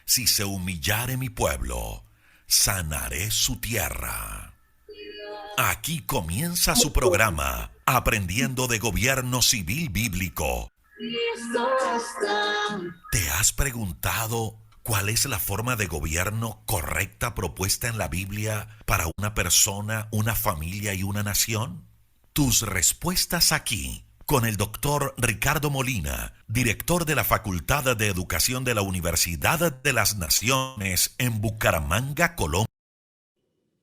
Si se humillare mi pueblo, sanaré su tierra. Aquí comienza su programa, Aprendiendo de Gobierno Civil Bíblico. ¿Te has preguntado cuál es la forma de gobierno correcta propuesta en la Biblia para una persona, una familia y una nación? Tus respuestas aquí, con el doctor Ricardo Molina, director de la Facultad de Educación de la Universidad de las Naciones en Bucaramanga, Colombia.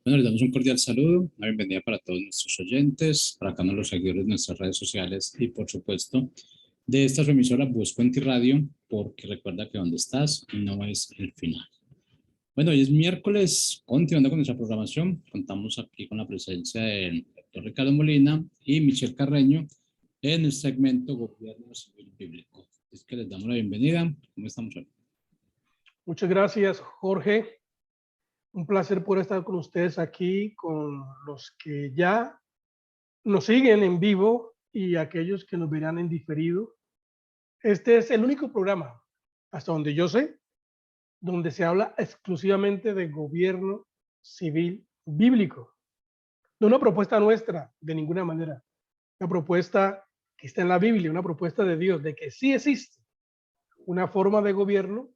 Bueno, les damos un cordial saludo, una bienvenida para todos nuestros oyentes, para cada uno de los seguidores de nuestras redes sociales y, por supuesto, de esta su emisora Voz Puente Radio, porque recuerda que donde estás no es el final. Bueno, hoy es miércoles, continuando con nuestra programación, contamos aquí con la presencia del doctor Ricardo Molina y Michelle Carreño en el segmento Gobierno Civil Bíblico. Es que les damos la bienvenida. ¿Cómo estamos hoy? Muchas gracias, Jorge. Un placer poder estar con ustedes aquí, con los que ya nos siguen en vivo y aquellos que nos verán en diferido. Este es el único programa, hasta donde yo sé, donde se habla exclusivamente de gobierno civil bíblico. No una propuesta nuestra, de ninguna manera. Una propuesta que está en la Biblia, una propuesta de Dios, de que sí existe una forma de gobierno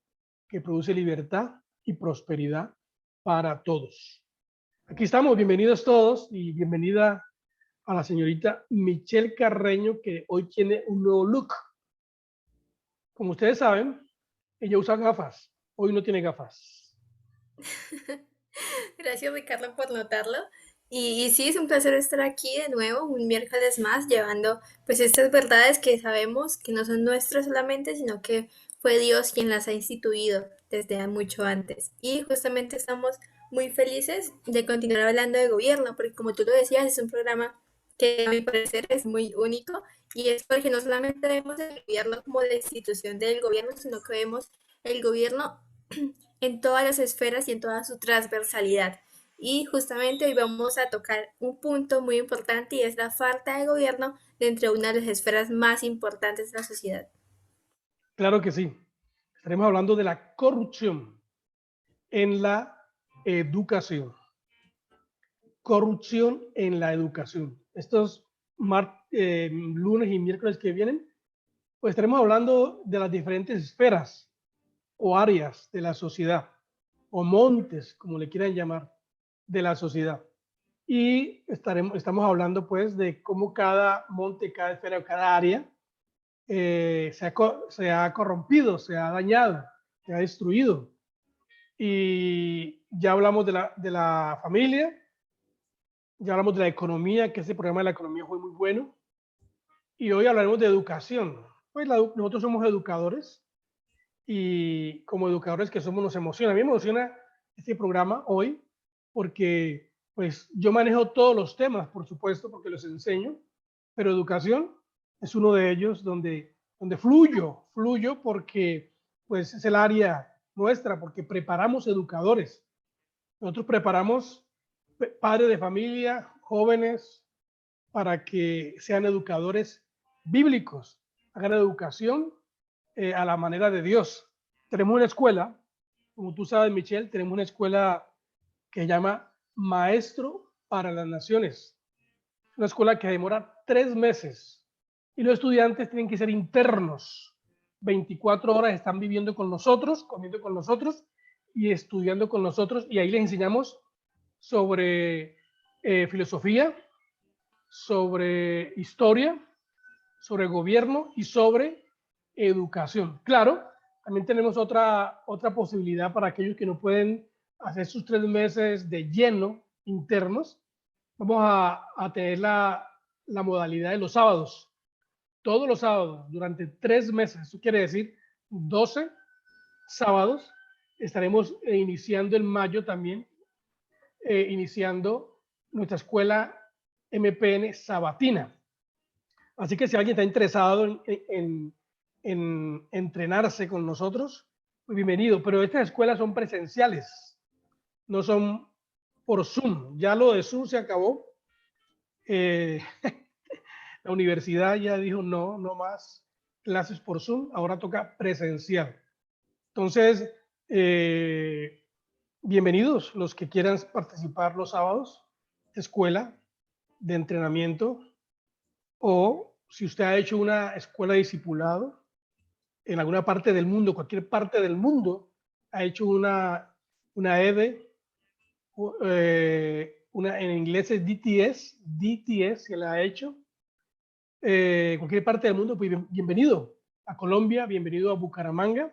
que produce libertad y prosperidad para todos. Aquí estamos, bienvenidos todos y bienvenida a la señorita Michelle Carreño, que hoy tiene un nuevo look. Como ustedes saben, ella usa gafas, hoy no tiene gafas. Gracias, Ricardo, por notarlo. Y sí, es un placer estar aquí de nuevo, un miércoles más, llevando pues estas verdades que sabemos que no son nuestras solamente, sino que fue Dios quien las ha instituido desde mucho antes. Y justamente estamos muy felices de continuar hablando de gobierno, porque como tú lo decías, es un programa que a mi parecer es muy único y es porque no solamente vemos el gobierno como la institución del gobierno, sino que vemos el gobierno en todas las esferas y en toda su transversalidad. Y justamente hoy vamos a tocar un punto muy importante y es la falta de gobierno dentro de una de las esferas más importantes de la sociedad. Claro que sí. Estaremos hablando de la corrupción en la educación. Corrupción en la educación. Estos lunes y miércoles que vienen, pues estaremos hablando de las diferentes esferas o áreas de la sociedad, o montes, como le quieran llamar, de la sociedad. Y estamos hablando pues de cómo cada monte, cada esfera o cada área se ha corrompido, se ha dañado, se ha destruido. Y ya hablamos de la familia, ya hablamos de la economía, que ese programa de la economía fue muy bueno. Y hoy hablaremos de educación. Pues nosotros somos educadores y como educadores que somos nos emociona. A mí me emociona este programa hoy porque pues yo manejo todos los temas, por supuesto, porque los enseño, pero educación es uno de ellos donde fluyo porque pues es el área nuestra, porque preparamos educadores. Nosotros preparamos padres de familia, jóvenes, para que sean educadores bíblicos, hagan educación a la manera de Dios. Tenemos una escuela, como tú sabes, Michelle, tenemos una escuela que se llama Maestro para las Naciones. Una escuela que demora 3 meses y los estudiantes tienen que ser internos. 24 horas están viviendo con nosotros, comiendo con nosotros y estudiando con nosotros, y ahí les enseñamos sobre filosofía, sobre historia, sobre gobierno y sobre educación. Claro, también tenemos otra posibilidad para aquellos que no pueden hacer sus 3 meses de lleno internos. Vamos a tener la modalidad de los sábados, todos los sábados, durante 3 meses. Eso quiere decir 12 sábados. Estaremos iniciando en mayo también, iniciando nuestra escuela MPN Sabatina. Así que si alguien está interesado en entrenarse con nosotros, pues bienvenido. Pero estas escuelas son presenciales, no son por Zoom. Ya lo de Zoom se acabó. La universidad ya dijo no más clases por Zoom, ahora toca presencial. Entonces, Bienvenidos los que quieran participar los sábados, escuela de entrenamiento, o si usted ha hecho una escuela de discipulado en alguna parte del mundo, cualquier parte del mundo, ha hecho una EDE, en inglés es DTS, que la ha hecho, cualquier parte del mundo, pues bienvenido a Colombia, bienvenido a Bucaramanga,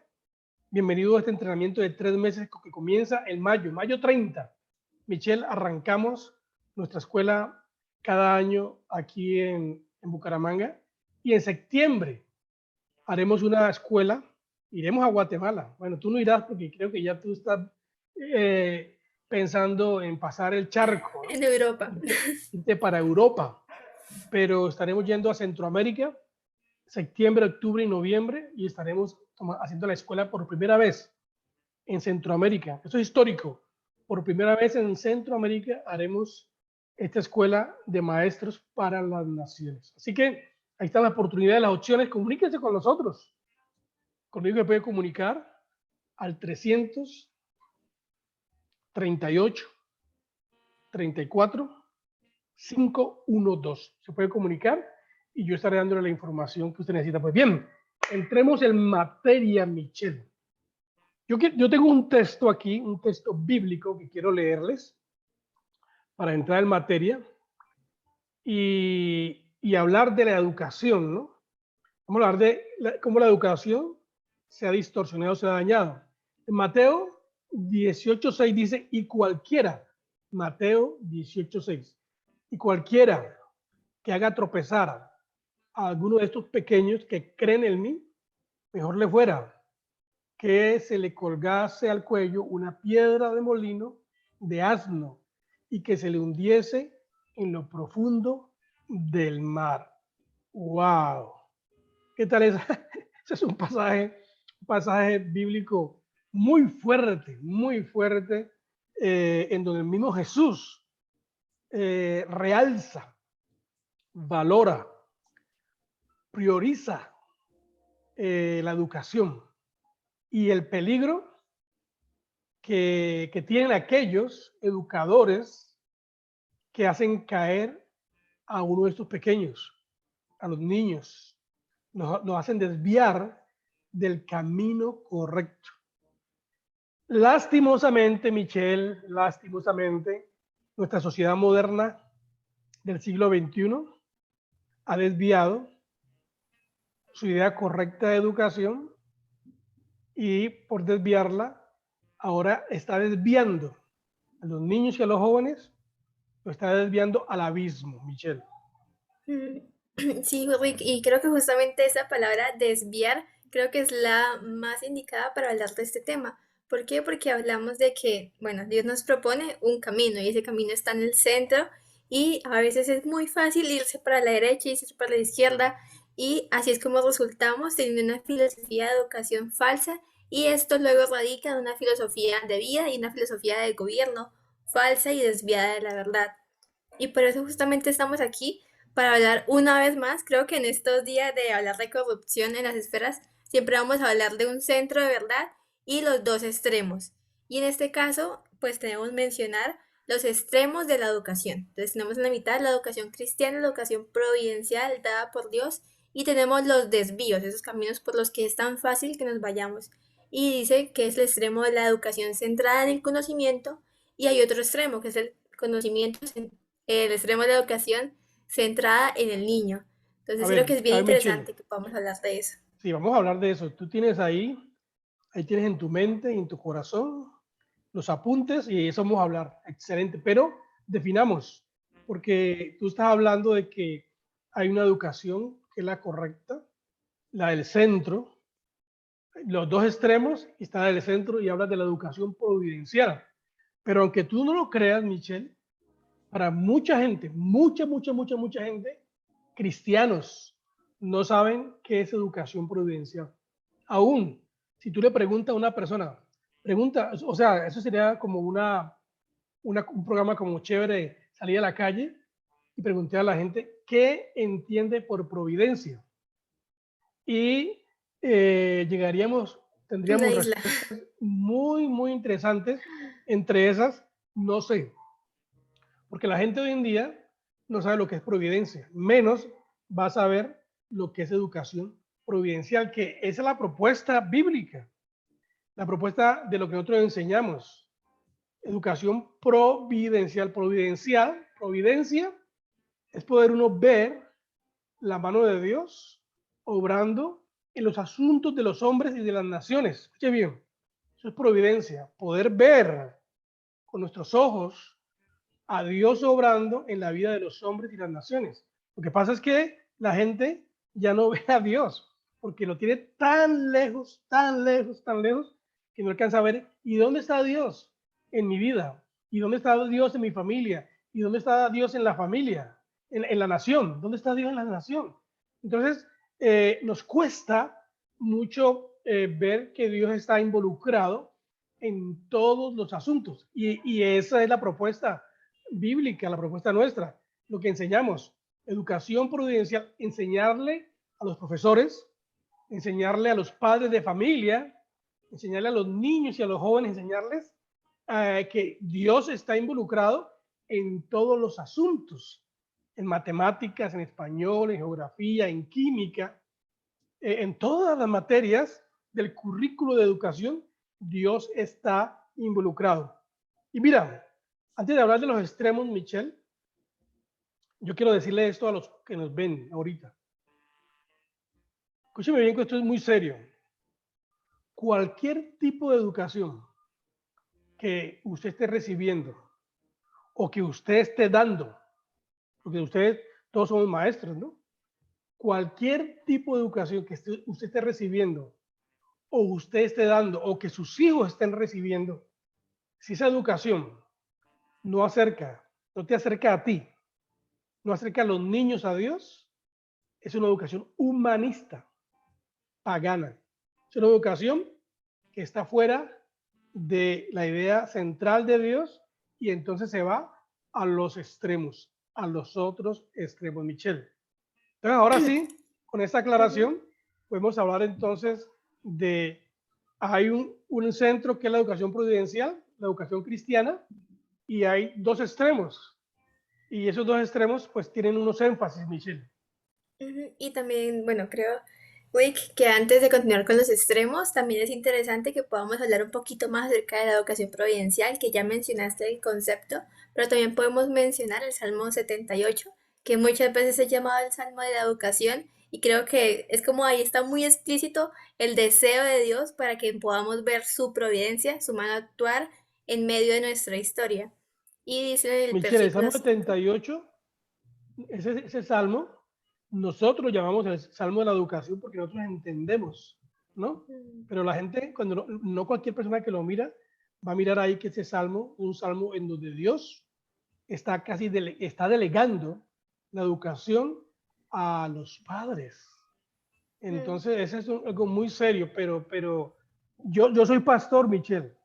bienvenido a este entrenamiento de 3 meses que comienza en mayo 30. Michelle, arrancamos nuestra escuela cada año aquí en Bucaramanga, y en septiembre haremos una escuela, iremos a Guatemala. Bueno, tú no irás porque creo que ya tú estás pensando en pasar el charco, ¿no? En Europa. Irte para Europa, pero estaremos yendo a Centroamérica, septiembre, octubre y noviembre, y estaremos haciendo la escuela por primera vez en Centroamérica. Esto es histórico. Por primera vez en Centroamérica haremos esta escuela de maestros para las naciones. Así que ahí está la oportunidad de las opciones. Comuníquense con nosotros. Conmigo se puede comunicar al 338 34 512. Se puede comunicar y yo estaré dándole la información que usted necesita. Pues bien, entremos en materia, Michelle. Yo tengo un texto aquí, un texto bíblico que quiero leerles para entrar en materia y hablar de la educación, ¿no? Vamos a hablar de cómo la educación se ha distorsionado, se ha dañado. En Mateo 18:6 dice, y cualquiera, Mateo 18:6, y cualquiera que haga tropezar a alguno de estos pequeños que creen en mí, mejor le fuera que se le colgase al cuello una piedra de molino de asno y que se le hundiese en lo profundo del mar. ¡Wow! ¿Qué tal es? Ese es un pasaje bíblico muy fuerte, en donde el mismo Jesús realza, valora, prioriza la educación y el peligro que tienen aquellos educadores que hacen caer a uno de estos pequeños, a los niños, nos hacen desviar del camino correcto. Lastimosamente, Michelle, nuestra sociedad moderna del siglo XXI ha desviado su idea correcta de educación y por desviarla, ahora está desviando a los niños y a los jóvenes, lo está desviando al abismo, Michelle. Sí, Rick, y creo que justamente esa palabra desviar creo que es la más indicada para hablar de este tema. ¿Por qué? Porque hablamos de que, bueno, Dios nos propone un camino y ese camino está en el centro y a veces es muy fácil irse para la derecha y irse para la izquierda y así es como resultamos teniendo una filosofía de educación falsa y esto luego radica en una filosofía de vida y una filosofía de gobierno falsa y desviada de la verdad. Y por eso justamente estamos aquí para hablar una vez más. Creo que en estos días de hablar de corrupción en las esferas, siempre vamos a hablar de un centro de verdad y los dos extremos. Y en este caso, pues tenemos que mencionar los extremos de la educación. Entonces tenemos en la mitad la educación cristiana, la educación providencial dada por Dios, y tenemos los desvíos, esos caminos por los que es tan fácil que nos vayamos. Y dice que es el extremo de la educación centrada en el conocimiento, y hay otro extremo que es el conocimiento, el extremo de la educación centrada en el niño. Entonces creo que es bien interesante Michelle, que podamos hablar de eso. Sí, vamos a hablar de eso. Tú tienes ahí tienes en tu mente y en tu corazón los apuntes y eso vamos a hablar. Excelente, pero definamos, porque tú estás hablando de que hay una educación que es la correcta, la del centro, los dos extremos, y está en el centro y hablas de la educación providencial. Pero aunque tú no lo creas, Michelle, para mucha gente, mucha gente, cristianos, no saben qué es educación providencial. Aún, si tú le preguntas a una persona, o sea, eso sería como un programa como chévere, salir a la calle y preguntar a la gente qué entiende por providencia. Y tendríamos Una isla. respuestas muy, muy interesantes. Entre esas, no sé, porque la gente hoy en día no sabe lo que es providencia, menos va a saber lo que es educación providencial, que esa es la propuesta bíblica, la propuesta de lo que nosotros enseñamos. Educación providencial, providencia es poder uno ver la mano de Dios obrando en los asuntos de los hombres y de las naciones. Escuche bien, eso es providencia, poder ver con nuestros ojos a Dios obrando en la vida de los hombres y las naciones. Lo que pasa es que la gente ya no ve a Dios porque lo tiene tan lejos, tan lejos, tan lejos, que no alcanza a ver. ¿Y dónde está Dios en mi vida? ¿Y dónde está Dios en mi familia? ¿Y dónde está Dios en la familia? En la nación. ¿Dónde está Dios en la nación? Entonces, nos cuesta mucho ver que Dios está involucrado en todos los asuntos. Y esa es la propuesta bíblica, la propuesta nuestra, lo que enseñamos, educación providencial, enseñarle a los profesores, enseñarle a los padres de familia, enseñarle a los niños y a los jóvenes, enseñarles que Dios está involucrado en todos los asuntos, en matemáticas, en español, en geografía, en química, en todas las materias del currículo de educación, Dios está involucrado. Y mira, antes de hablar de los extremos, Michelle, yo quiero decirle esto a los que nos ven ahorita. Escúcheme bien que esto es muy serio. Cualquier tipo de educación que usted esté recibiendo o que usted esté dando, porque ustedes todos somos maestros, ¿no? Cualquier tipo de educación que usted esté recibiendo o usted esté dando o que sus hijos estén recibiendo, si esa educación no te acerca a ti, no acerca a los niños a Dios, es una educación humanista, pagana. Es una educación que está fuera de la idea central de Dios y entonces se va a los extremos, a los otros extremos, Michelle. Entonces, ahora sí, con esta aclaración, podemos hablar entonces de, hay un centro que es la educación providencial, la educación cristiana, y hay dos extremos. Y esos dos extremos pues tienen unos énfasis, Michelle. Y también, bueno, creo, Rick, que antes de continuar con los extremos, también es interesante que podamos hablar un poquito más acerca de la educación providencial, que ya mencionaste el concepto, pero también podemos mencionar el Salmo 78, que muchas veces es llamado el Salmo de la educación, y creo que es como ahí está muy explícito el deseo de Dios para que podamos ver su providencia, su mano actuar en medio de nuestra historia. Y dice el Michelle, el versículo Salmo 5. 78, ese salmo, nosotros lo llamamos el Salmo de la educación porque nosotros entendemos, ¿no? Pero la gente, cuando no cualquier persona que lo mira, va a mirar ahí que ese salmo, un salmo en donde Dios está está delegando la educación a los padres. Entonces, ese es algo muy serio, pero yo soy pastor, Michelle,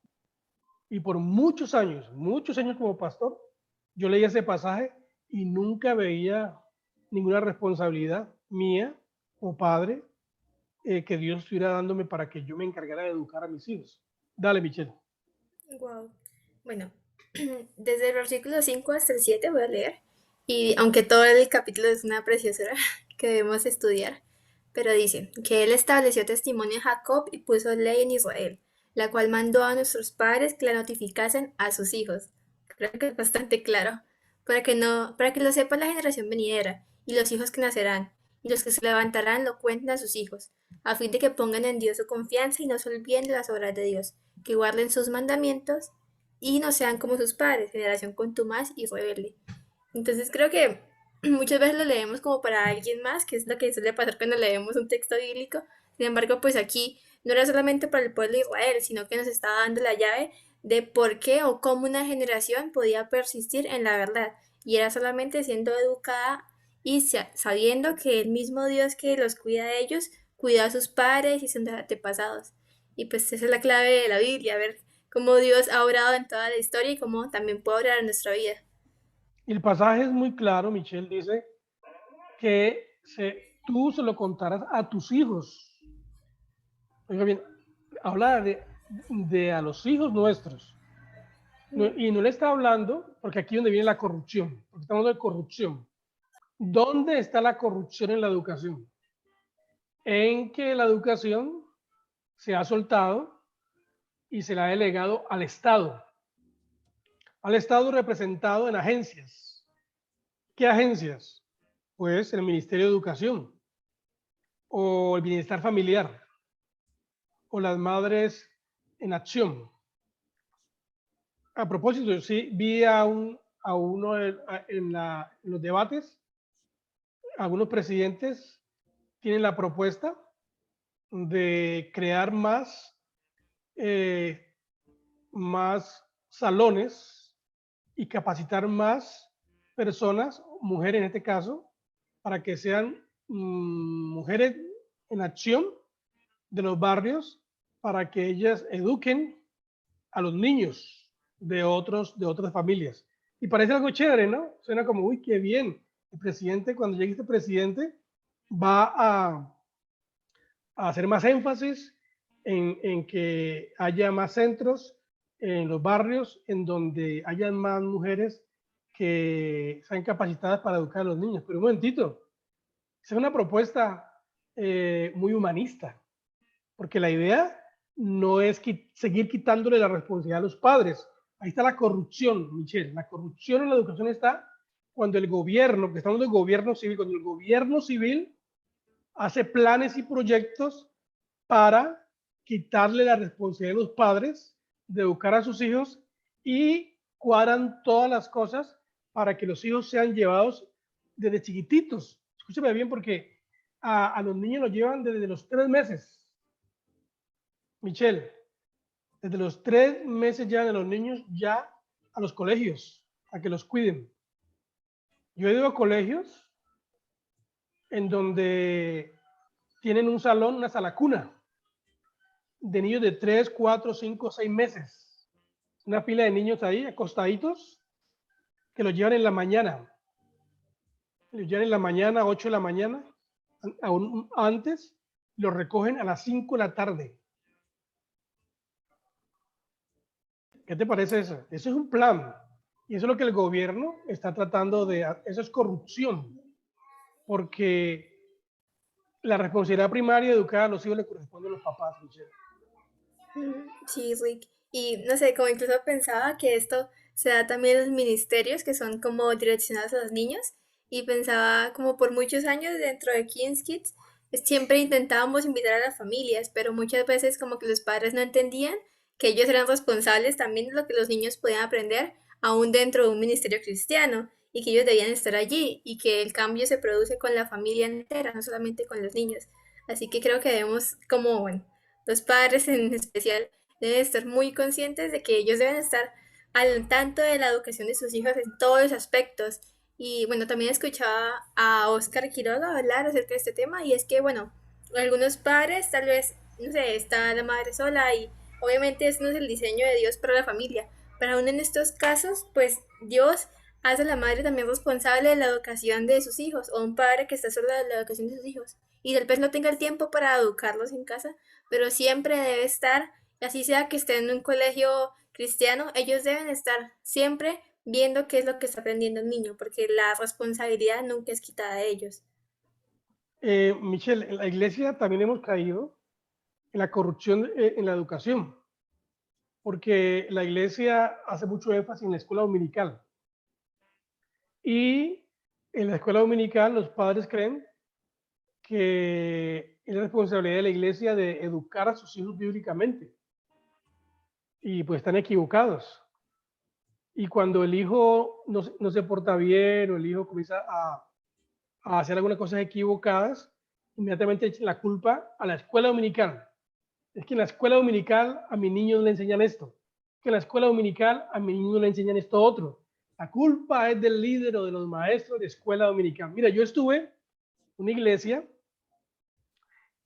y por muchos años como pastor, yo leía ese pasaje y nunca veía ninguna responsabilidad mía como padre que Dios estuviera dándome para que yo me encargara de educar a mis hijos. Dale, Michelle. Wow. Bueno, desde el versículo 5 hasta el 7 voy a leer. Y aunque todo el capítulo es una preciosura que debemos estudiar, pero dice que él estableció testimonio en Jacob y puso ley en Israel, la cual mandó a nuestros padres que la notificasen a sus hijos. Creo que es bastante claro, para que lo sepa la generación venidera y los hijos que nacerán, y los que se levantarán lo cuenten a sus hijos, a fin de que pongan en Dios su confianza y no se olviden de las obras de Dios, que guarden sus mandamientos y no sean como sus padres, generación contumaz y rebelde. Entonces creo que muchas veces lo leemos como para alguien más, que es lo que suele pasar cuando leemos un texto bíblico. Sin embargo, pues aquí no era solamente para el pueblo de Israel, sino que nos estaba dando la llave de por qué o cómo una generación podía persistir en la verdad. Y era solamente siendo educada y sabiendo que el mismo Dios que los cuida de ellos, cuida a sus padres y sus antepasados. Y pues esa es la clave de la Biblia, ver cómo Dios ha obrado en toda la historia y cómo también puede obrar en nuestra vida. Y el pasaje es muy claro, Michelle dice que tú se lo contarás a tus hijos. Oiga bien, habla de a los hijos nuestros. Y no le está hablando, porque aquí es donde viene la corrupción, porque estamos hablando de corrupción. ¿Dónde está la corrupción en la educación? En que la educación se ha soltado y se la ha delegado al Estado representado en agencias. ¿Qué agencias? Pues el Ministerio de Educación o el Bienestar Familiar o las Madres en Acción. A propósito, sí, vi a uno en los debates, algunos presidentes tienen la propuesta de crear más salones y capacitar más personas, mujeres en este caso, para que sean mujeres en acción de los barrios, para que ellas eduquen a los niños de otras familias. Y parece algo chévere, ¿no? Suena como, uy, qué bien. El presidente, cuando llegue este presidente, va a hacer más énfasis en que haya más centros en los barrios en donde hayan más mujeres que sean capacitadas para educar a los niños. Pero un momentito, es una propuesta muy humanista, porque la idea no es seguir quitándole la responsabilidad a los padres. Ahí está la corrupción, Michelle. La corrupción en la educación está cuando el gobierno, que estamos en el gobierno civil, cuando el gobierno civil hace planes y proyectos para quitarle la responsabilidad a los padres de educar a sus hijos y cuadran todas las cosas para que los hijos sean llevados desde chiquititos. Escúcheme bien, porque a los niños los llevan desde los 3 meses. Michelle, desde los 3 meses ya de los niños ya a los colegios, a que los cuiden. Yo he ido a colegios en donde tienen un salón, una sala cuna, de niños de 3, 4, 5, 6 meses. Una pila de niños ahí acostaditos que los llevan en la mañana. Los llevan en la mañana, 8 de la mañana, aún antes, los recogen a las 5 de la tarde. ¿Qué te parece eso? Eso es un plan. Y eso es lo que el gobierno está tratando de... Eso es corrupción. Porque la responsabilidad primaria de educar a los hijos le corresponde a los papás, Michelle. Sí, Rick. Y no sé, como incluso pensaba que esto se da también en los ministerios que son como direccionados a los niños. Y pensaba como por muchos años dentro de King's Kids, siempre intentábamos invitar a las familias, pero muchas veces como que los padres no entendían que ellos eran responsables también de lo que los niños podían aprender aún dentro de un ministerio cristiano y que ellos debían estar allí y que el cambio se produce con la familia entera, no solamente con los niños. Así que creo que debemos, como, bueno, los padres en especial deben estar muy conscientes de que ellos deben estar al tanto de la educación de sus hijos en todos los aspectos. Y bueno, también escuchaba a Oscar Quiroga hablar acerca de este tema y es que, bueno, algunos padres tal vez, no sé, está la madre sola y obviamente eso no es el diseño de Dios para la familia, pero aún en estos casos, pues Dios hace a la madre también responsable de la educación de sus hijos o un padre que está solo de la educación de sus hijos y tal vez no tenga el tiempo para educarlos en casa, pero siempre debe estar, así sea que esté en un colegio cristiano, ellos deben estar siempre viendo qué es lo que está aprendiendo el niño, porque la responsabilidad nunca es quitada de ellos. Michelle, en la iglesia también hemos caído en la corrupción en la educación, porque la iglesia hace mucho énfasis en la escuela dominical. Y en la escuela dominical los padres creen que es la responsabilidad de la iglesia de educar a sus hijos bíblicamente. Y pues están equivocados. Y cuando el hijo no se porta bien o el hijo comienza a hacer algunas cosas equivocadas, inmediatamente echan la culpa a la escuela dominical. Es que en la escuela dominical a mi niño no le enseñan esto. Que en la escuela dominical a mi niño no le enseñan esto otro. La culpa es del líder o de los maestros de escuela dominical. Mira, yo estuve en una iglesia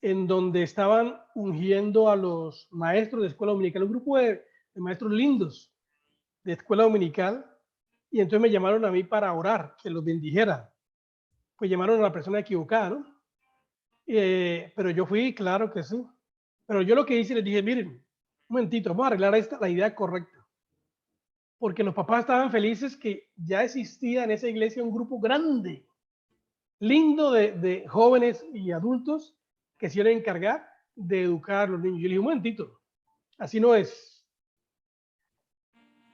en donde estaban ungiendo a los maestros de escuela dominical, un grupo de maestros lindos de escuela dominical, y entonces me llamaron a mí para orar, que los bendijera. Pues llamaron a la persona equivocada, ¿no? Pero yo fui, claro que sí. Pero yo lo que hice, les dije, miren, Un momentito, vamos a arreglar la idea correcta. Porque los papás estaban felices que ya existía en esa iglesia un grupo grande, lindo de jóvenes y adultos que se iban a encargar de educar a los niños. Yo le dije, un momentito, así no es.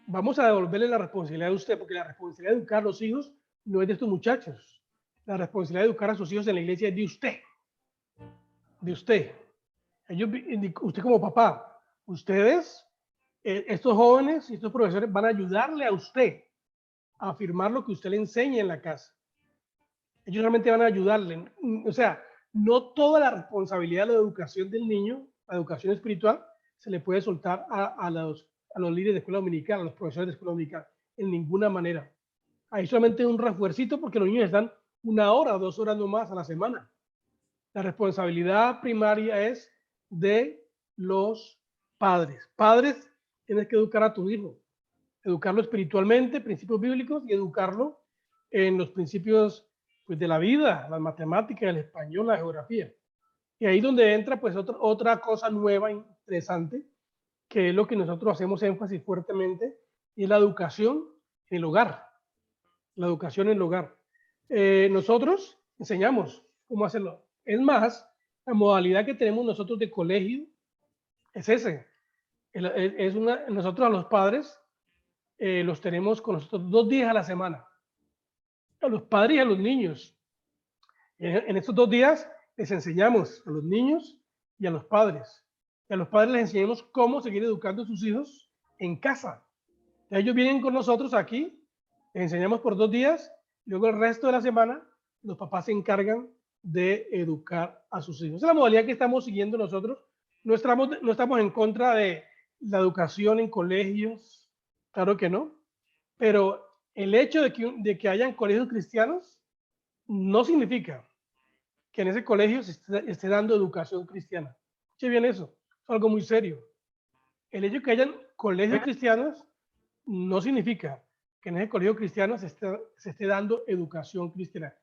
Vamos a devolverle la responsabilidad a usted, porque la responsabilidad de educar a los hijos no es de estos muchachos. La responsabilidad de educar a sus hijos en la iglesia es de usted. De usted. Usted como papá, ustedes, estos jóvenes y estos profesores van a ayudarle a usted a afirmar lo que usted le enseña en la casa. Ellos realmente van a ayudarle. O sea, no toda la responsabilidad de la educación del niño, la educación espiritual, se le puede soltar a los líderes de escuela dominical, a los profesores de escuela dominical, en ninguna manera. Hay solamente un refuercito porque los niños están 1 hora o 2 horas nomás a la semana. La responsabilidad primaria es de los padres. Padres, tienes que educar a tu hijo, educarlo espiritualmente, principios bíblicos, y educarlo en los principios pues, de la vida, las matemáticas, el español, la geografía. Y ahí donde entra pues otra cosa nueva, interesante, que es lo que nosotros hacemos énfasis fuertemente, y es la educación en el hogar. La educación en el hogar. Nosotros enseñamos cómo hacerlo. Es más, la modalidad que tenemos nosotros de colegio es ese. Nosotros a los padres los tenemos con nosotros 2 días a la semana. A los padres y a los niños. En estos 2 días les enseñamos a los niños y a los padres. Y a los padres les enseñamos cómo seguir educando a sus hijos en casa. Ellos vienen con nosotros aquí, les enseñamos por 2 días, luego el resto de la semana los papás se encargan de educar a sus hijos. Esa es la modalidad que estamos siguiendo nosotros. No estamos en contra de la educación en colegios, claro que no, pero el hecho de que hayan colegios cristianos no significa que en ese colegio se esté dando educación cristiana. Escuche bien eso, es algo muy serio. El hecho de que hayan colegios cristianos no significa que en ese colegio cristiano se esté dando educación cristiana.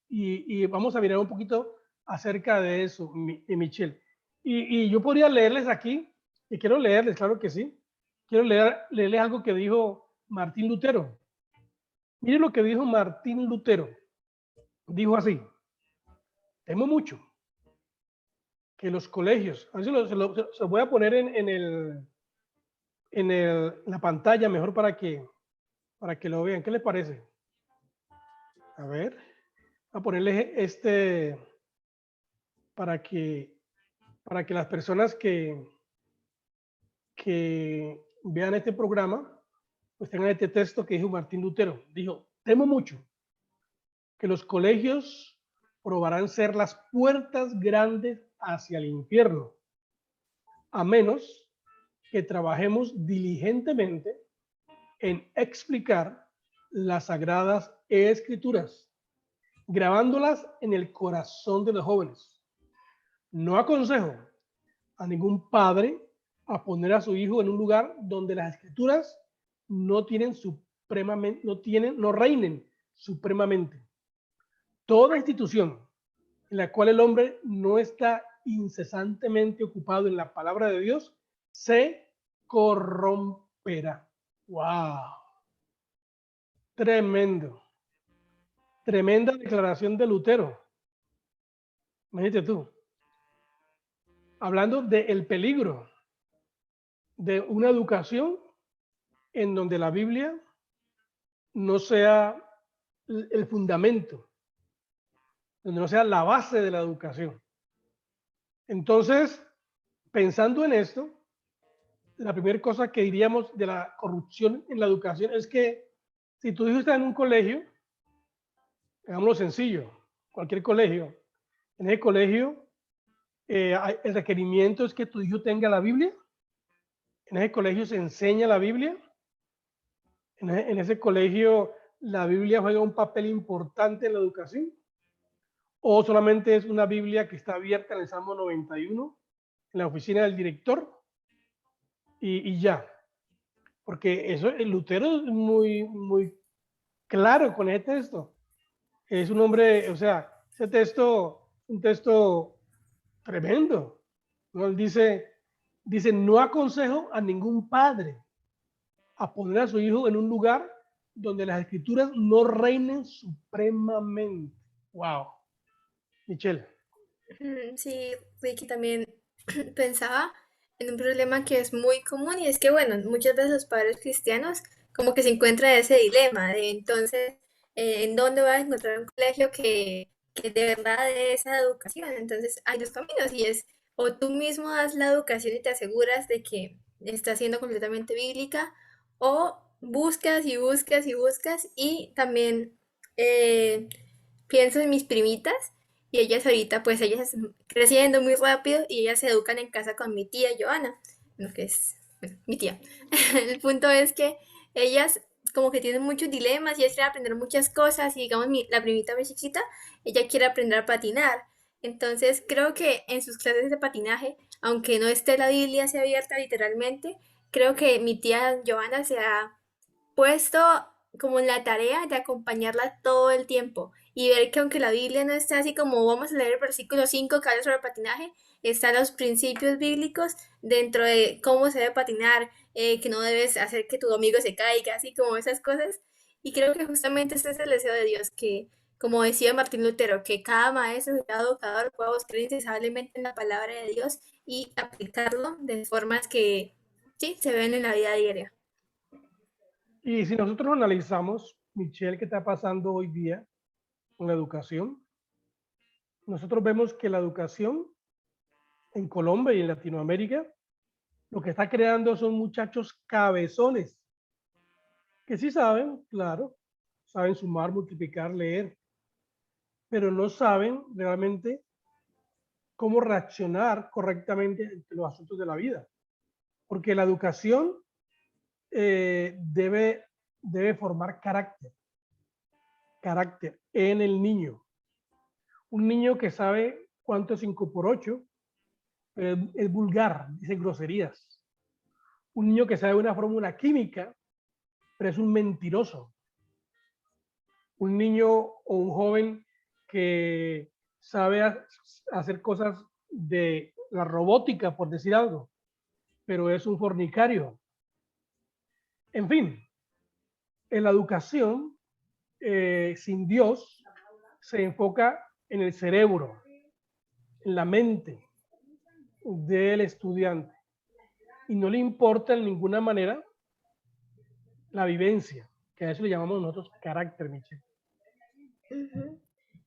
Y vamos a mirar un poquito acerca de eso, Michelle. Y yo podría leerles aquí, y quiero leerles, claro que sí. Quiero leerles algo que dijo Martín Lutero. Miren lo que dijo Martín Lutero. Dijo así: temo mucho que los colegios, a ver si se lo voy a poner en la pantalla mejor para que lo vean. ¿Qué les parece? A ver, voy a ponerle para que las personas que vean este programa pues tengan este texto que dijo Martín Lutero. Dijo: temo mucho que los colegios probarán ser las puertas grandes hacia el infierno, a menos que trabajemos diligentemente en explicar las sagradas escrituras, grabándolas en el corazón de los jóvenes. No aconsejo a ningún padre a poner a su hijo en un lugar donde las escrituras no reinen supremamente. Toda institución en la cual el hombre no está incesantemente ocupado en la palabra de Dios se corromperá. ¡Wow! Tremendo. Tremenda declaración de Lutero. Imagínate tú. Hablando del peligro de una educación en donde la Biblia no sea el fundamento, donde no sea la base de la educación. Entonces, pensando en esto, la primera cosa que diríamos de la corrupción en la educación es que si tu hijo está en un colegio, hagámoslo sencillo, cualquier colegio, en ese colegio el requerimiento es que tu hijo tenga la Biblia, en ese colegio se enseña la Biblia, en ese colegio la Biblia juega un papel importante en la educación, o solamente es una Biblia que está abierta en el Salmo 91, en la oficina del director, y ya. Porque eso, el Lutero es muy claro con ese texto. Es un hombre, o sea, ese texto, un texto tremendo, ¿no? Él dice Dice, no aconsejo a ningún padre a poner a su hijo en un lugar donde las escrituras no reinen supremamente. Wow. Michelle. Sí, Ricky también pensaba en un problema que es muy común y es que, bueno, muchas veces los padres cristianos como que se encuentran en ese dilema de entonces, ¿en dónde vas a encontrar un colegio que de verdad dé esa educación? Entonces hay dos caminos y es o tú mismo das la educación y te aseguras de que está siendo completamente bíblica o buscas y buscas y buscas y también eh, pienso en mis primitas y ellas ahorita, pues ellas están creciendo muy rápido y ellas se educan en casa con mi tía Joana, lo que es bueno, mi tía. El punto es que ellas como que tienen muchos dilemas y ellas quieren aprender muchas cosas y digamos la primita más chiquita, ella quiere aprender a patinar. Entonces creo que en sus clases de patinaje, aunque no esté la Biblia así abierta literalmente, creo que mi tía Joana se ha puesto como en la tarea de acompañarla todo el tiempo y ver que aunque la Biblia no está así como vamos a leer el versículo 5 que habla sobre patinaje, están los principios bíblicos dentro de cómo se debe patinar, que no debes hacer que tu amigo se caiga, así como esas cosas. Y creo que justamente este es el deseo de Dios, que como decía Martín Lutero, que cada maestro y cada educador pueda buscar incansablemente en la palabra de Dios y aplicarlo de formas que sí se ven en la vida diaria. Y si nosotros analizamos, Michelle, qué está pasando hoy día con la educación, nosotros vemos que la educación en Colombia y en Latinoamérica lo que está creando son muchachos cabezones que sí saben, claro, saben sumar, multiplicar, leer, pero no saben realmente cómo reaccionar correctamente ante los asuntos de la vida. Porque la educación debe formar carácter en el niño. Un niño que sabe cuánto es 5 por 8, pero es vulgar, dice groserías. Un niño que sabe una fórmula química, pero es un mentiroso. Un niño o un joven que sabe hacer cosas de la robótica, por decir algo, pero es un fornicario. En fin, en la educación sin Dios se enfoca en el cerebro, en la mente del estudiante y no le importa en ninguna manera la vivencia, que a eso le llamamos nosotros carácter, Michelle. Ujú.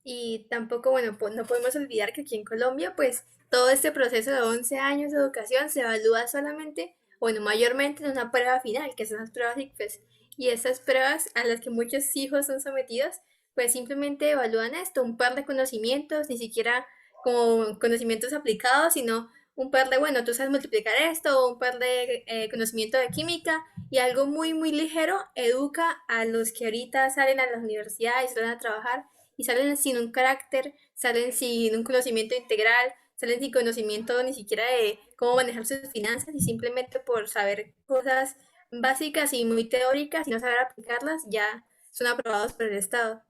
Y tampoco, bueno, no podemos olvidar que aquí en Colombia, pues todo este proceso de 11 años de educación se evalúa solamente, bueno, mayormente en una prueba final, que son las pruebas ICFES. Y esas pruebas a las que muchos hijos son sometidos, pues simplemente evalúan esto, un par de conocimientos, ni siquiera como conocimientos aplicados, sino un par de, bueno, tú sabes multiplicar esto, o un par de conocimiento de química, y algo muy, muy ligero educa a los que ahorita salen a las universidades y salen a trabajar y salen sin un carácter, salen sin un conocimiento integral, salen sin conocimiento ni siquiera de cómo manejar sus finanzas y simplemente por saber cosas básicas y muy teóricas y no saber aplicarlas, ya son aprobados por el Estado.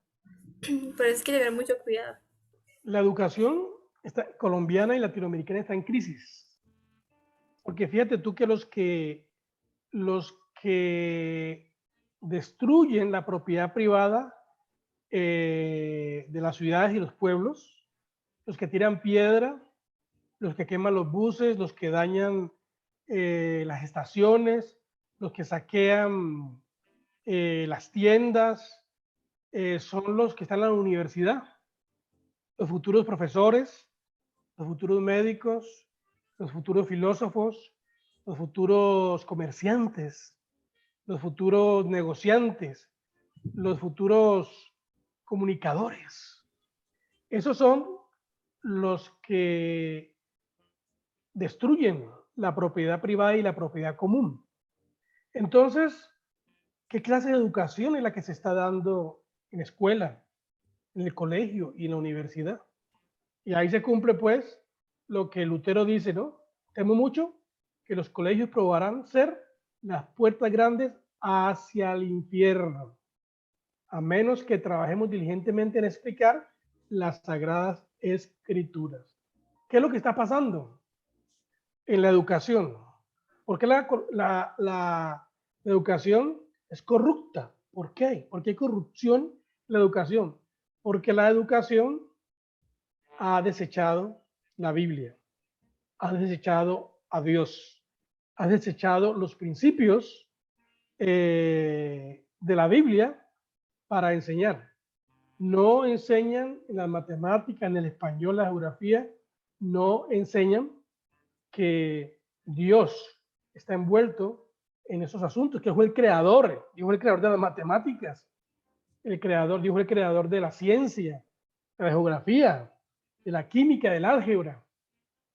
Por eso es que tener mucho cuidado. La educación colombiana y latinoamericana está en crisis, porque fíjate tú que los que destruyen la propiedad privada de las ciudades y los pueblos, los que tiran piedra, los que queman los buses, los que dañan las estaciones, los que saquean las tiendas, son los que están en la universidad, los futuros profesores, los futuros médicos, los futuros filósofos, los futuros comerciantes, los futuros negociantes, los futuros comunicadores. Esos son los que destruyen la propiedad privada y la propiedad común. Entonces, ¿qué clase de educación es la que se está dando en la escuela, en el colegio y en la universidad? Y ahí se cumple pues lo que Lutero dice, ¿no? Temo mucho que los colegios probarán ser las puertas grandes hacia el infierno, a menos que trabajemos diligentemente en explicar las sagradas escrituras. ¿Qué es lo que está pasando? en la educación. ¿Por qué la educación es corrupta? ¿Por qué? ¿Por qué hay corrupción en la educación? Porque la educación ha desechado la Biblia, ha desechado a Dios, ha desechado los principios de la Biblia para enseñar. No enseñan en la matemática, en el español, la geografía, no enseñan que Dios está envuelto en esos asuntos, que fue el creador, Dios fue el creador de las matemáticas, Dios fue el creador de la ciencia, de la geografía, de la química, del álgebra.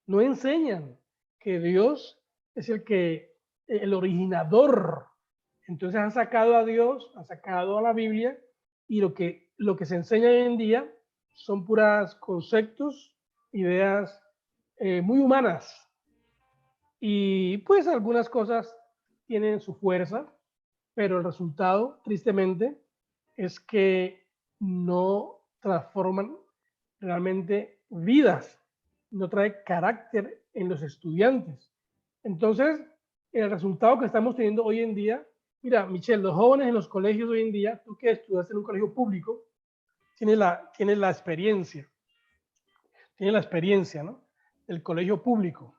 No enseñan que Dios es el originador. Entonces han sacado a Dios, han sacado a la Biblia, y lo que se enseña hoy en día son puras conceptos, ideas muy humanas. Y pues algunas cosas tienen su fuerza, pero el resultado, tristemente, es que no transforman realmente vidas, no trae carácter en los estudiantes. Entonces, el resultado que estamos teniendo hoy en día, mira, Michelle, los jóvenes en los colegios hoy en día, tú que estudiaste en un colegio público, tienes la experiencia, ¿no? Del colegio público.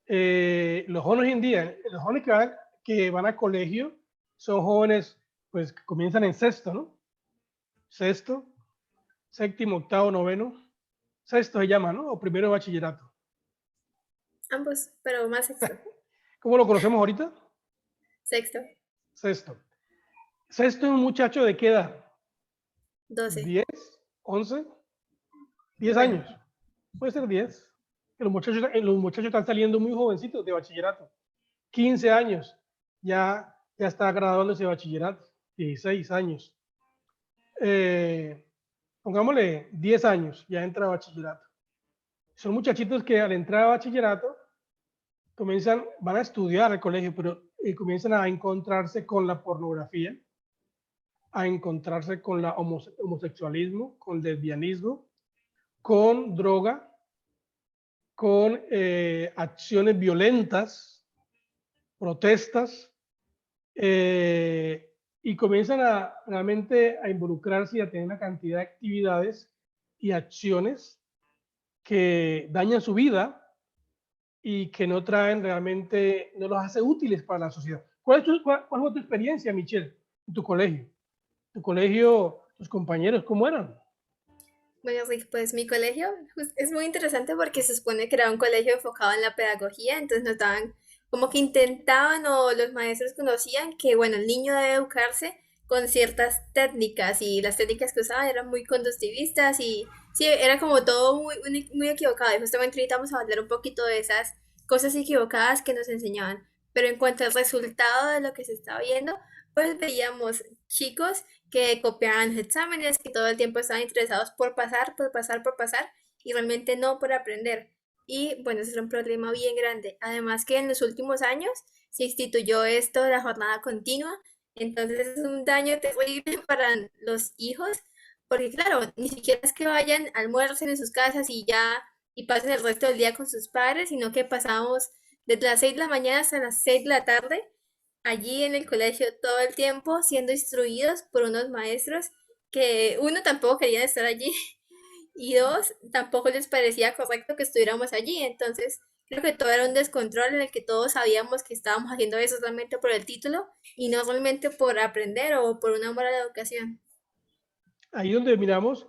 Los jóvenes hoy en día, los jóvenes que van a colegio, son jóvenes pues que comienzan en sexto, ¿no? Sexto, séptimo, octavo, noveno. Sexto se llama, ¿no? O primero de bachillerato. Ambos, pero más sexto. ¿Cómo lo conocemos ahorita? Sexto. Sexto. Sexto es un muchacho de qué edad? 12. 10, 11, 10 Bueno, años. Puede ser 10. Los muchachos están saliendo muy jovencitos de bachillerato. 15 años. Ya está graduándose de bachillerato. 16 años. Pongámosle 10 años, ya entra a bachillerato. Son muchachitos que al entrar a bachillerato van a estudiar al colegio, pero comienzan a encontrarse con la pornografía, a encontrarse con el homosexualismo, con el lesbianismo, con droga, con acciones violentas, protestas, y comienzan realmente a involucrarse y a tener una cantidad de actividades y acciones que dañan su vida y que no traen realmente, no los hace útiles para la sociedad. ¿Cuál fue tu experiencia, Michelle, en tu colegio? ¿Tu colegio, tus compañeros, cómo eran? bueno, Rick, pues mi colegio es muy interesante porque se supone que era un colegio enfocado en la pedagogía, entonces nos daban como que intentaban o los maestros conocían que, bueno, el niño debe educarse con ciertas técnicas y las técnicas que usaban eran muy conductivistas y sí, era como todo muy equivocado y justamente ahorita vamos a hablar un poquito de esas cosas equivocadas que nos enseñaban. Pero en cuanto al resultado de lo que se estaba viendo, pues veíamos chicos que copiaban los exámenes, que todo el tiempo estaban interesados por pasar, por pasar, y realmente no por aprender. Y bueno, ese es un problema bien grande. Además que en los últimos años se instituyó esto de la jornada continua, entonces es un daño terrible para los hijos, porque claro, ni siquiera es que vayan, almuercen en sus casas y ya, y pasen el resto del día con sus padres, sino que pasamos desde las 6 de la mañana hasta las 6 de la tarde allí en el colegio todo el tiempo siendo instruidos por unos maestros que uno tampoco querían estar allí y dos tampoco les parecía correcto que estuviéramos allí. Entonces creo que todo era un descontrol en el que todos sabíamos que estábamos haciendo eso solamente por el título y no realmente por aprender o por un amor a la educación. Ahí donde miramos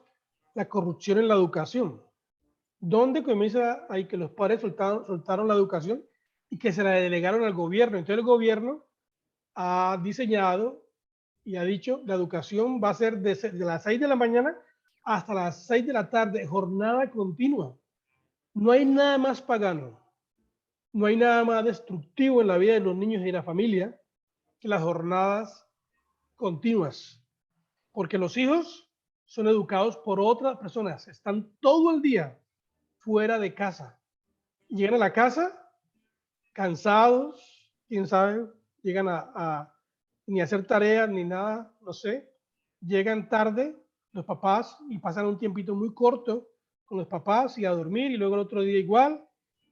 la corrupción en la educación. ¿Dónde comienza ahí que los padres soltaron la educación y que se la delegaron al gobierno? Entonces el gobierno ha diseñado y ha dicho la educación va a ser de las 6 de la mañana hasta las 6 de la tarde, jornada continua. No hay nada más pagano, no hay nada más destructivo en la vida de los niños y de la familia que las jornadas continuas, porque los hijos son educados por otras personas, están todo el día fuera de casa. Llegan a la casa cansados, quién sabe, llegan ni a hacer tareas ni nada, no sé. Llegan tarde los papás y pasan un tiempito muy corto con los papás y a dormir y luego el otro día igual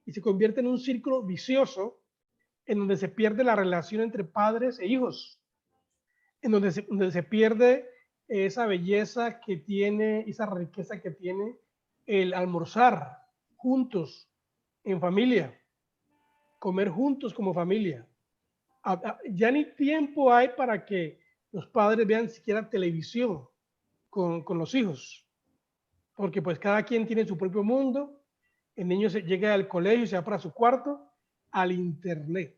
y se convierte en un círculo vicioso en donde se pierde la relación entre padres e hijos, en donde se pierde esa belleza que tiene, esa riqueza que tiene el almorzar juntos en familia, comer juntos como familia. Ya ni tiempo hay para que los padres vean siquiera televisión con los hijos, porque pues cada quien tiene su propio mundo, el niño llega al colegio y se va para su cuarto, al internet,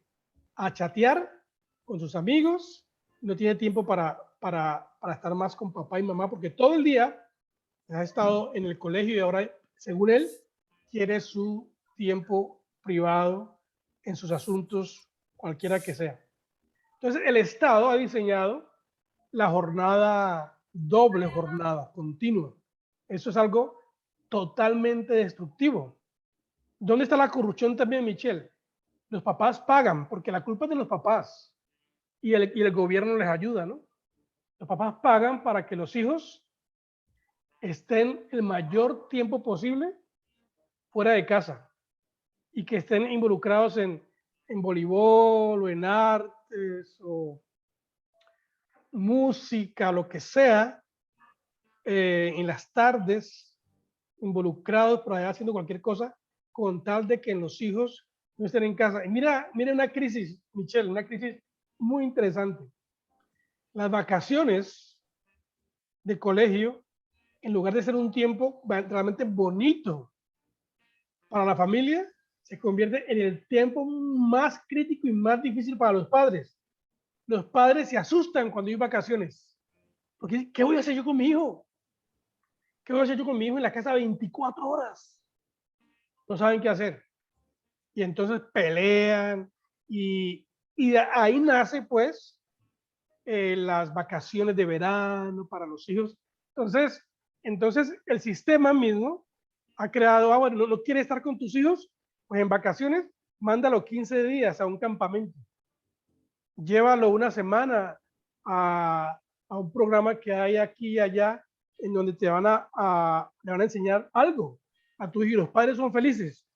a chatear con sus amigos, no tiene tiempo para estar más con papá y mamá, porque todo el día ha estado en el colegio y ahora, según él, quiere su tiempo privado en sus asuntos, cualquiera que sea. Entonces, el Estado ha diseñado la jornada, doble jornada, continua. Eso es algo totalmente destructivo. ¿Dónde está la corrupción también, Michelle? Los papás pagan, porque la culpa es de los papás y el gobierno les ayuda, ¿no? Los papás pagan para que los hijos estén el mayor tiempo posible fuera de casa y que estén involucrados en voleibol o en artes o música, lo que sea, en las tardes, involucrados por allá haciendo cualquier cosa, con tal de que los hijos no estén en casa. Y mira una crisis, Michelle, una crisis muy interesante. Las vacaciones de colegio, en lugar de ser un tiempo realmente bonito para la familia, se convierte en el tiempo más crítico y más difícil para los padres. Los padres se asustan cuando hay vacaciones. Porque, ¿qué voy a hacer yo con mi hijo? ¿Qué voy a hacer yo con mi hijo en la casa 24 horas? No saben qué hacer. Y entonces pelean y de ahí nace pues las vacaciones de verano para los hijos. Entonces el sistema mismo ha creado, bueno, no quieres estar con tus hijos, pues en vacaciones, mándalo 15 días a un campamento. Llévalo una semana a un programa que hay aquí y allá, en donde le van a enseñar algo a tu hijo. Los padres son felices.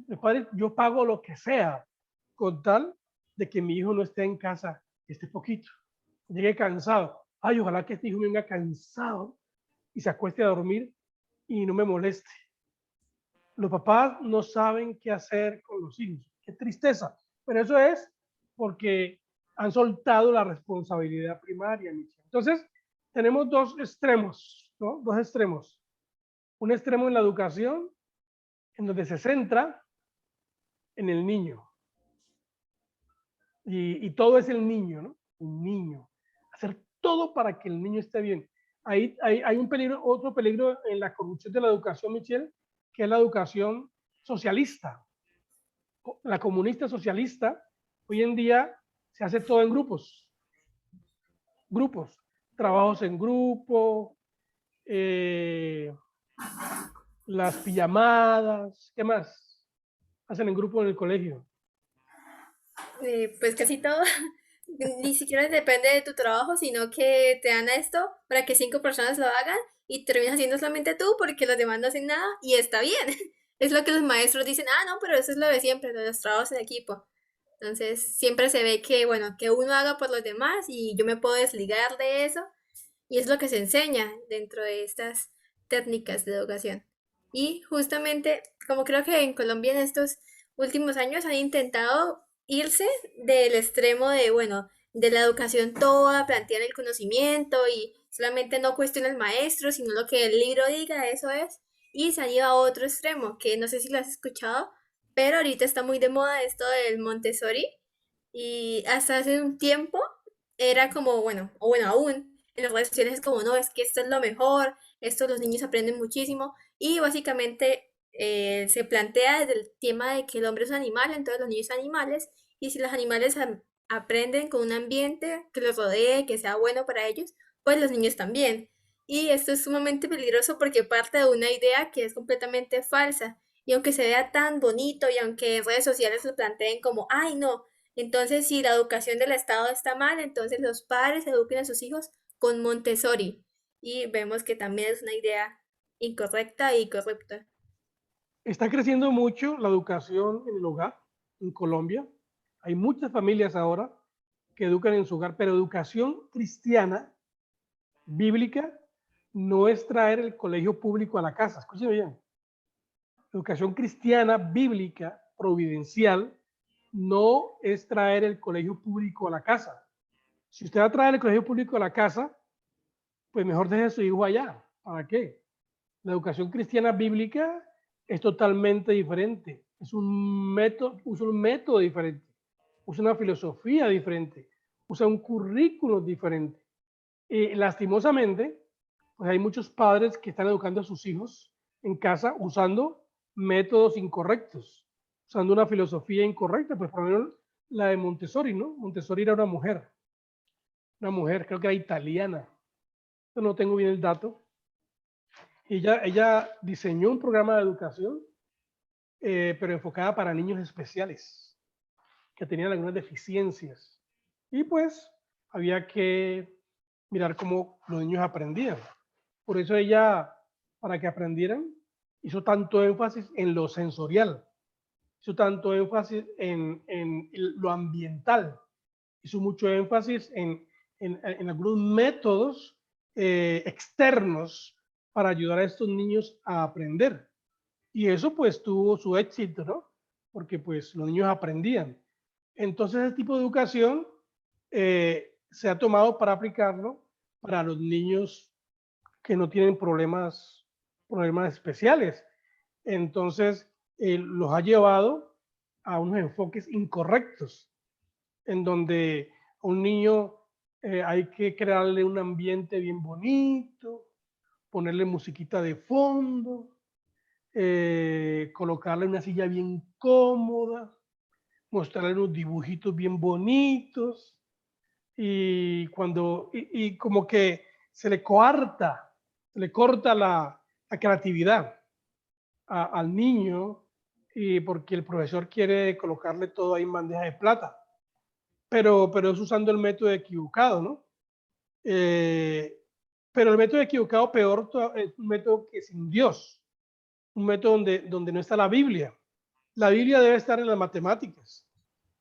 Los padres, yo pago lo que sea con tal de que mi hijo no esté en casa, que esté poquito, llegue cansado. Ay, ojalá que este hijo venga cansado y se acueste a dormir y no me moleste. Los papás no saben qué hacer con los hijos. Qué tristeza. Pero eso es porque han soltado la responsabilidad primaria. Entonces, tenemos dos extremos, ¿no? Dos extremos. Un extremo en la educación, en donde se centra en el niño. Y todo es el niño, ¿no? Un niño. Hacer todo para que el niño esté bien. Hay un peligro, otro peligro en la corrupción de la educación, Michelle, que es la educación socialista. La comunista socialista, hoy en día se hace todo en grupos, trabajos en grupo, las pijamadas, ¿qué más? Hacen en grupo en el colegio. Pues casi todo. Ni siquiera depende de tu trabajo, sino que te dan a esto para que 5 personas lo hagan y terminas haciendo solamente tú porque los demás no hacen nada y está bien. Es lo que los maestros dicen, ah, no, pero eso es lo de siempre, de los trabajos en equipo. Entonces, siempre se ve que, bueno, que uno haga por los demás y yo me puedo desligar de eso. Y es lo que se enseña dentro de estas técnicas de educación. Y justamente, como creo que en Colombia en estos últimos años han intentado irse del extremo de, bueno, de la educación toda, plantear el conocimiento y solamente no cuestiona el maestro, sino lo que el libro diga, eso es. Y se han ido a otro extremo, que no sé si lo has escuchado, pero ahorita está muy de moda esto del Montessori. Y hasta hace un tiempo era como, bueno, o bueno, aún en las redes sociales es como, no, es que esto es lo mejor, esto los niños aprenden muchísimo. Y básicamente se plantea desde el tema de que el hombre es un animal, entonces los niños son animales, y si los animales aprenden con un ambiente que los rodee, que sea bueno para ellos, pues los niños también. Y esto es sumamente peligroso porque parte de una idea que es completamente falsa. Y aunque se vea tan bonito y aunque en redes sociales lo planteen como, ay no, entonces si la educación del Estado está mal, entonces los padres eduquen a sus hijos con Montessori. Y vemos que también es una idea incorrecta y corrupta. Está creciendo mucho la educación en el hogar en Colombia. Hay muchas familias ahora que educan en su hogar, pero educación cristiana, bíblica, no es traer el colegio público a la casa. Escúcheme bien. Educación cristiana, bíblica, providencial, no es traer el colegio público a la casa. Si usted va a traer el colegio público a la casa, pues mejor deje a su hijo allá. ¿Para qué? La educación cristiana bíblica es totalmente diferente. Usa un método diferente, usa una filosofía diferente, usa un currículo diferente. Y lastimosamente, pues hay muchos padres que están educando a sus hijos en casa usando métodos incorrectos, usando una filosofía incorrecta, pues por lo menos la de Montessori, ¿no? Montessori era una mujer, creo que era italiana, yo no tengo bien el dato. Ella diseñó un programa de educación, pero enfocada para niños especiales que tenían algunas deficiencias. Y pues había que mirar cómo los niños aprendían. Por eso ella, para que aprendieran, hizo tanto énfasis en lo sensorial, hizo tanto énfasis en lo ambiental, hizo mucho énfasis en algunos métodos externos para ayudar a estos niños a aprender. Y eso pues tuvo su éxito, ¿no? Porque pues los niños aprendían. Entonces ese tipo de educación se ha tomado para aplicarlo para los niños que no tienen problemas especiales. Entonces los ha llevado a unos enfoques incorrectos, en donde a un niño hay que crearle un ambiente bien bonito, ponerle musiquita de fondo, colocarle una silla bien cómoda, mostrarle unos dibujitos bien bonitos y como que se le corta la creatividad al niño y porque el profesor quiere colocarle todo ahí en bandeja de plata, pero es usando el método equivocado, ¿no? Pero el método equivocado peor es un método que sin Dios, un método donde no está la Biblia. La Biblia debe estar en las matemáticas,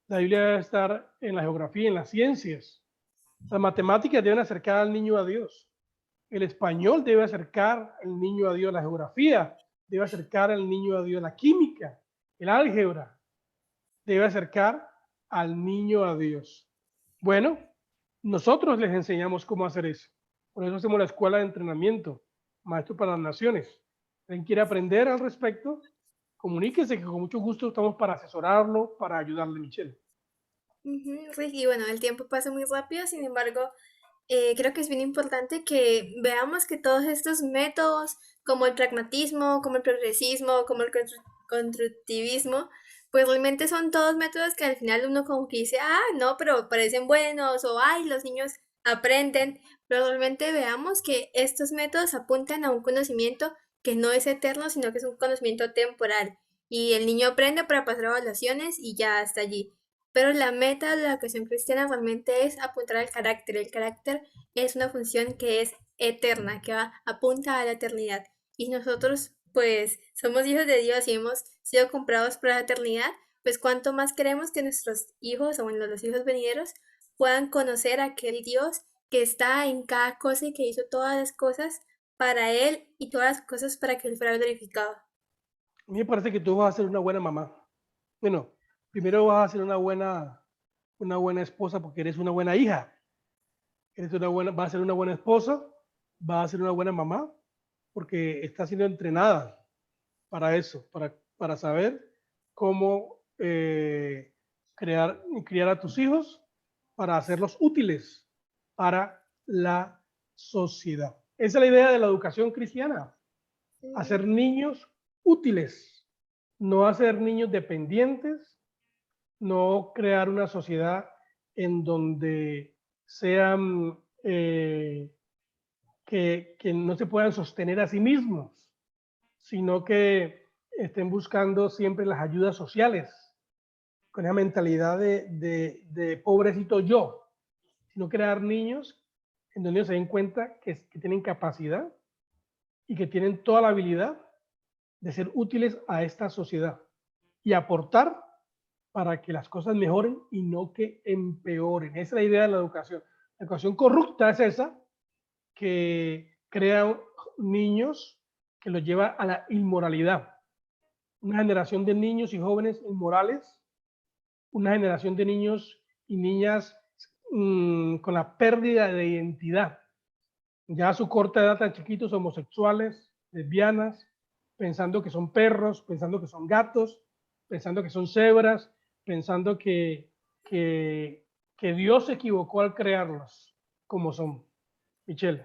la Biblia debe estar en la geografía, en las ciencias. Las matemáticas deben acercar al niño a Dios. El español debe acercar al niño a Dios, la geografía debe acercar al niño a Dios, la química, el álgebra debe acercar al niño a Dios. Bueno, nosotros les enseñamos cómo hacer eso. Por eso hacemos la escuela de entrenamiento, Maestro para las Naciones. ¿Alguien quiere aprender al respecto? Comuníquese, que con mucho gusto estamos para asesorarlo, para ayudarle, Michelle. Y bueno, el tiempo pasa muy rápido, sin embargo, creo que es bien importante que veamos que todos estos métodos, como el pragmatismo, como el progresismo, como el constructivismo, pues realmente son todos métodos que al final uno como que dice, ah, no, pero parecen buenos, o ay, los niños aprenden, pero realmente veamos que estos métodos apuntan a un conocimiento que no es eterno, sino que es un conocimiento temporal. Y el niño aprende para pasar evaluaciones y ya está allí. Pero la meta de la educación cristiana realmente es apuntar al carácter. El carácter es una función que es eterna, que apunta a la eternidad. Y nosotros, pues, somos hijos de Dios y hemos sido comprados para la eternidad, pues cuánto más queremos que nuestros hijos, o bueno, los hijos venideros, puedan conocer a aquel Dios que está en cada cosa y que hizo todas las cosas para Él y todas las cosas para que Él fuera glorificado. A mí me parece que tú vas a ser una buena mamá. Bueno, primero vas a ser una buena esposa porque eres una buena hija. Vas a ser una buena esposa, vas a ser una buena mamá porque estás siendo entrenada para eso, para saber cómo criar a tus hijos para hacerlos útiles para la sociedad. Esa es la idea de la educación cristiana, hacer niños útiles, no hacer niños dependientes, no crear una sociedad en donde sean que no se puedan sostener a sí mismos, sino que estén buscando siempre las ayudas sociales, con esa mentalidad de pobrecito yo, sino crear niños en donde se den cuenta que tienen capacidad y que tienen toda la habilidad de ser útiles a esta sociedad y aportar para que las cosas mejoren y no que empeoren. Esa es la idea de la educación. La educación corrupta es esa que crea niños que los lleva a la inmoralidad. Una generación de niños y jóvenes inmorales, una generación de niños y niñas con la pérdida de identidad. Ya a su corta edad tan chiquitos, homosexuales, lesbianas, pensando que son perros, pensando que son gatos, pensando que son cebras, pensando que Dios se equivocó al crearlos como son. Michelle.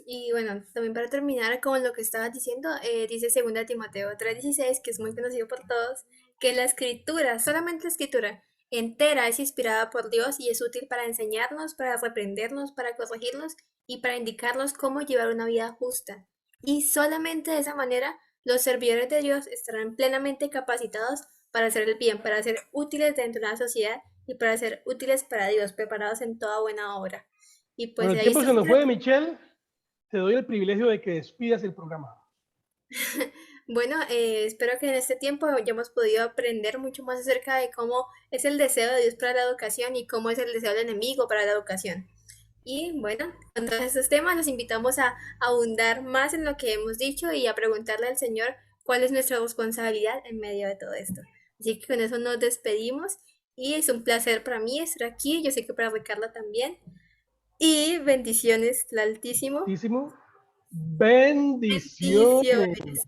Y bueno, también para terminar con lo que estabas diciendo, dice 2 Timoteo 3:16, que es muy conocido por todos, que la escritura, solamente la escritura entera es inspirada por Dios y es útil para enseñarnos, para reprendernos, para corregirnos y para indicarnos cómo llevar una vida justa. Y solamente de esa manera los servidores de Dios estarán plenamente capacitados para hacer el bien, para ser útiles dentro de la sociedad y para ser útiles para Dios, preparados en toda buena obra. Y pues Bueno, de el ahí tiempo está. se nos fue, Michelle. Te doy el privilegio de que despidas el programa. Bueno, espero que en este tiempo hayamos podido aprender mucho más acerca de cómo es el deseo de Dios para la educación y cómo es el deseo del enemigo para la educación. Y bueno, con todos estos temas los invitamos a abundar más en lo que hemos dicho y a preguntarle al Señor cuál es nuestra responsabilidad en medio de todo esto. Así que con eso nos despedimos y es un placer para mí estar aquí, yo sé que para Ricardo también. Y bendiciones, el Altísimo. Bendiciones. Bendiciones.